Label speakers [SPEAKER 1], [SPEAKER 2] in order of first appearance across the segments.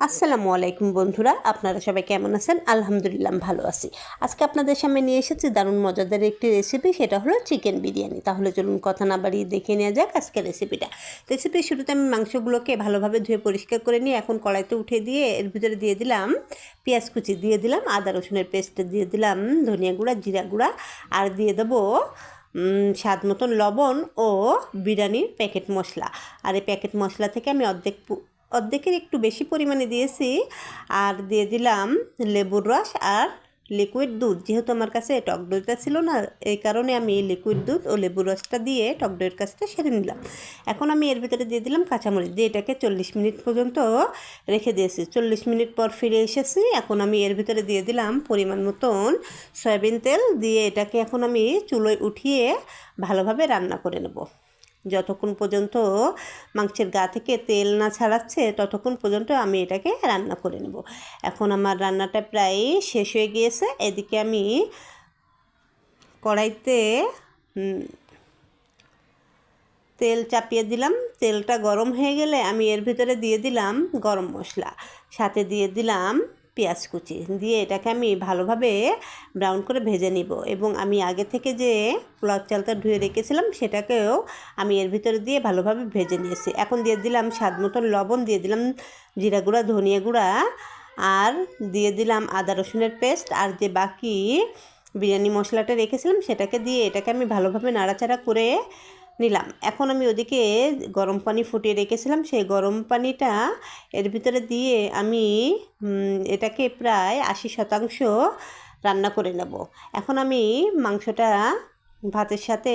[SPEAKER 1] আসসালামু আলাইকুম বন্ধুরা, আপনারা সবাই কেমন আছেন? আলহামদুলিল্লাহ ভালো আছি। আজকে আপনাদের সামনে নিয়ে এসেছি দারুণ মজাদার একটি রেসিপি, সেটা হলো চিকেন বিরিয়ানি। তাহলে চলুন কথা না বাড়িয়ে দেখে নেওয়া যাক আজকের রেসিপিটা। রেসিপির শুরুতে আমি মাংসগুলোকে ভালোভাবে ধুয়ে পরিষ্কার করে নিয়ে এখন কড়াইতে উঠে দিয়ে এর ভিতরে দিয়ে দিলাম পেঁয়াজ কুচি, দিয়ে দিলাম আদা রসুনের পেস্ট, দিয়ে দিলাম ধনিয়া গুঁড়া, জিরা গুঁড়া, আর দিয়ে দেবো স্বাদ মতন লবণ ও বিরিয়ানির প্যাকেট মশলা। আর এই প্যাকেট মশলা থেকে আমি অর্ধেকের একটু বেশি পরিমাণে দিয়েছি। আর দিয়ে দিলাম লেবুর রস আর লিকুইড দুধ। যেহেতু আমার কাছে টক দইটা ছিল না, এই কারণে আমি লিকুইড দুধ ও লেবুর রসটা দিয়ে টক দইয়ের কাজটা সেরে নিলাম। এখন আমি এর ভিতরে দিয়ে দিলাম কাঁচামরিচ, দিয়ে এটাকে 40 মিনিট পর্যন্ত রেখে দিয়েছি। 40 মিনিট পর ফিরে এসেছি। এখন আমি এর ভিতরে দিয়ে দিলাম পরিমাণ মতন সয়াবিন তেল, দিয়ে এটাকে এখন আমি চুলোয় উঠিয়ে ভালোভাবে রান্না করে নেব। যতক্ষণ পর্যন্ত মাংসের গা থেকে তেল না ছাড়াচ্ছে ততক্ষণ পর্যন্ত আমি এটাকে রান্না করে নেব। এখন আমার রান্নাটা প্রায় শেষ হয়ে গিয়েছে। এদিকে আমি কড়াইতে তেল চাপিয়ে দিলাম। তেলটা গরম হয়ে গেলে আমি এর ভিতরে দিয়ে দিলাম গরম মশলা, সাথে দিয়ে দিলাম পেঁয়াজ কুচি, দিয়ে এটাকে আমি ভালোভাবে ব্রাউন করে ভেজে নিব। এবং আমি আগে থেকে যে পোলাও চালটা ধুয়ে রেখেছিলাম সেটাকেও আমি এর ভিতরে দিয়ে ভালোভাবে ভেজে নিয়েছি। এখন দিয়ে দিলাম স্বাদ মতন লবণ, দিয়ে দিলাম জিরা গুঁড়া, ধনিয়া গুঁড়া, আর দিয়ে দিলাম আদা রসুনের পেস্ট, আর যে বাকি বিরিয়ানি মশলাটা রেখেছিলাম সেটাকে দিয়ে এটাকে আমি ভালোভাবে নাড়াচাড়া করে নিলাম। এখন আমি ওদিকে গরম পানি ফুটিয়ে রেখেছিলাম, সেই গরম পানিটা এর ভিতরে দিয়ে আমি এটাকে প্রায় 80% রান্না করে নেব। এখন আমি মাংসটা ভাতের সাথে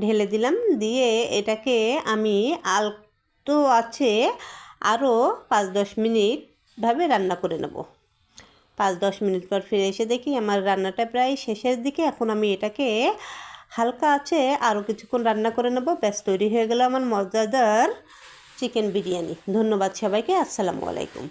[SPEAKER 1] ঢেলে দিলাম, দিয়ে এটাকে আমি আলতো আছে আরও 5-10 মিনিট ভাবে রান্না করে নেব। 5-10 মিনিট পর ফিরে এসে দেখি আমার রান্নাটা প্রায় শেষের দিকে। এখন আমি এটাকে হালকা আছে আরও কিছুক্ষণ রান্না করে নেব। ব্যাস, তৈরি হয়ে গেল আমার মজাদার চিকেন বিরিয়ানি। ধন্যবাদ সবাইকে। আসসালামু আলাইকুম।